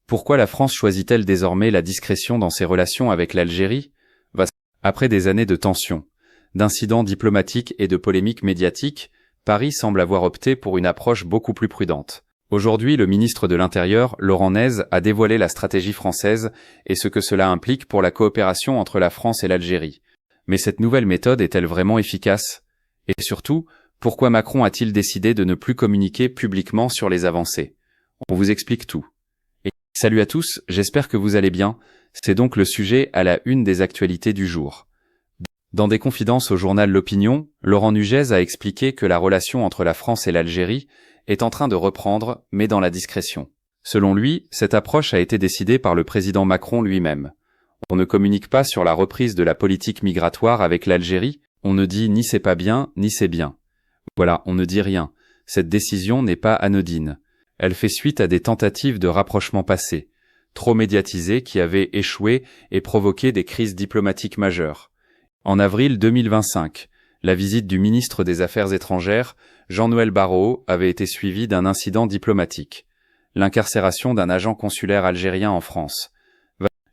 Pourquoi la France choisit-elle désormais la discrétion dans ses relations avec l'Algérie? Après des années de tensions, d'incidents diplomatiques et de polémiques médiatiques, Paris semble avoir opté pour une approche beaucoup plus prudente. Aujourd'hui, le ministre de l'Intérieur, Laurent Nez, a dévoilé la stratégie française et ce que cela implique pour la coopération entre la France et l'Algérie. Mais cette nouvelle méthode est-elle vraiment efficace? Et surtout, pourquoi Macron a-t-il décidé de ne plus communiquer publiquement sur les avancées? On vous explique tout. Et salut à tous, j'espère que vous allez bien. C'est donc le sujet à la une des actualités du jour. Dans des confidences au journal L'Opinion, Laurent Nugez a expliqué que la relation entre la France et l'Algérie est en train de reprendre, mais dans la discrétion. Selon lui, cette approche a été décidée par le président Macron lui-même. On ne communique pas sur la reprise de la politique migratoire avec l'Algérie, on ne dit ni c'est pas bien, ni c'est bien. Voilà, on ne dit rien. Cette décision n'est pas anodine. Elle fait suite à des tentatives de rapprochement passées, trop médiatisées qui avaient échoué et provoqué des crises diplomatiques majeures. En avril 2025, la visite du ministre des Affaires étrangères, Jean-Noël Barrot, avait été suivie d'un incident diplomatique, l'incarcération d'un agent consulaire algérien en France.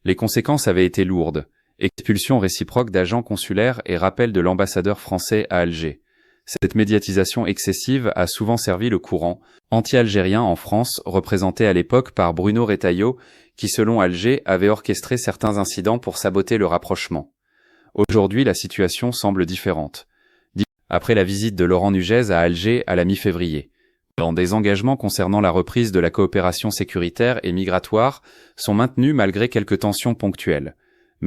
Les conséquences avaient été lourdes, expulsion réciproque d'agents consulaires et rappel de l'ambassadeur français à Alger. Cette médiatisation excessive a souvent servi le courant anti-algérien en France, représenté à l'époque par Bruno Retailleau, qui selon Alger avait orchestré certains incidents pour saboter le rapprochement. Aujourd'hui, la situation semble différente. Après la visite de Laurent Nugez à Alger à la mi-février, des engagements concernant la reprise de la coopération sécuritaire et migratoire sont maintenus malgré quelques tensions ponctuelles.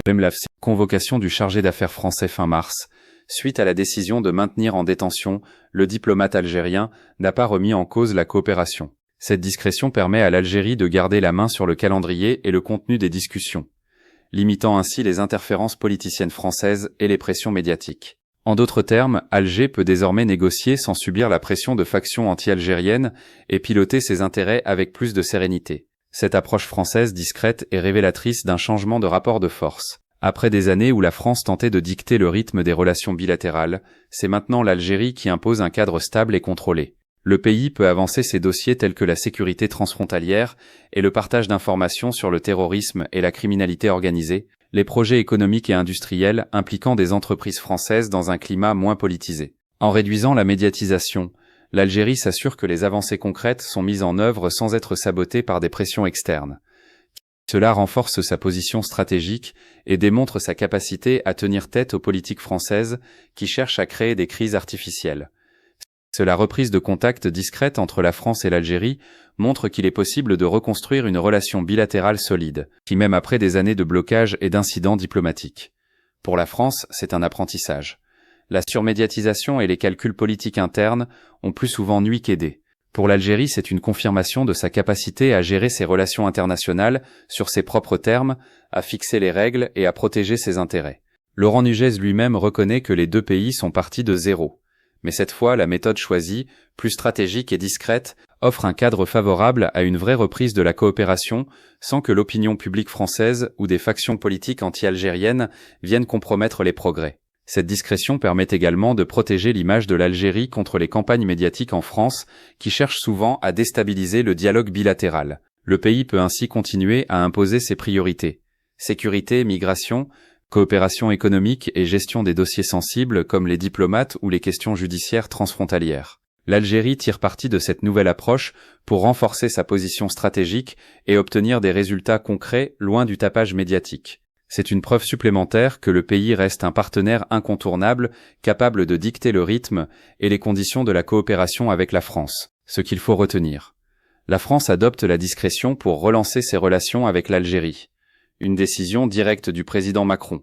Même la convocation du chargé d'affaires français fin mars, suite à la décision de maintenir en détention le diplomate algérien, n'a pas remis en cause la coopération. Cette discrétion permet à l'Algérie de garder la main sur le calendrier et le contenu des discussions, limitant ainsi les interférences politiciennes françaises et les pressions médiatiques. En d'autres termes, Alger peut désormais négocier sans subir la pression de factions anti-algériennes et piloter ses intérêts avec plus de sérénité. Cette approche française discrète est révélatrice d'un changement de rapport de force. Après des années où la France tentait de dicter le rythme des relations bilatérales, c'est maintenant l'Algérie qui impose un cadre stable et contrôlé. Le pays peut avancer ses dossiers tels que la sécurité transfrontalière et le partage d'informations sur le terrorisme et la criminalité organisée, les projets économiques et industriels impliquant des entreprises françaises dans un climat moins politisé. En réduisant la médiatisation, l'Algérie s'assure que les avancées concrètes sont mises en œuvre sans être sabotées par des pressions externes. Cela renforce sa position stratégique et démontre sa capacité à tenir tête aux politiques françaises qui cherchent à créer des crises artificielles. La reprise de contact discrète entre la France et l'Algérie montre qu'il est possible de reconstruire une relation bilatérale solide, qui même après des années de blocage et d'incidents diplomatiques. Pour la France, c'est un apprentissage. La surmédiatisation et les calculs politiques internes ont plus souvent nui qu'aidé. Pour l'Algérie, c'est une confirmation de sa capacité à gérer ses relations internationales sur ses propres termes, à fixer les règles et à protéger ses intérêts. Laurent Nugez lui-même reconnaît que les deux pays sont partis de zéro. Mais cette fois, la méthode choisie, plus stratégique et discrète, offre un cadre favorable à une vraie reprise de la coopération sans que l'opinion publique française ou des factions politiques anti-algériennes viennent compromettre les progrès. Cette discrétion permet également de protéger l'image de l'Algérie contre les campagnes médiatiques en France qui cherchent souvent à déstabiliser le dialogue bilatéral. Le pays peut ainsi continuer à imposer ses priorités. Sécurité, migration, coopération économique et gestion des dossiers sensibles comme les diplomates ou les questions judiciaires transfrontalières. L'Algérie tire parti de cette nouvelle approche pour renforcer sa position stratégique et obtenir des résultats concrets loin du tapage médiatique. C'est une preuve supplémentaire que le pays reste un partenaire incontournable, capable de dicter le rythme et les conditions de la coopération avec la France. Ce qu'il faut retenir. La France adopte la discrétion pour relancer ses relations avec l'Algérie. Une décision directe du président Macron.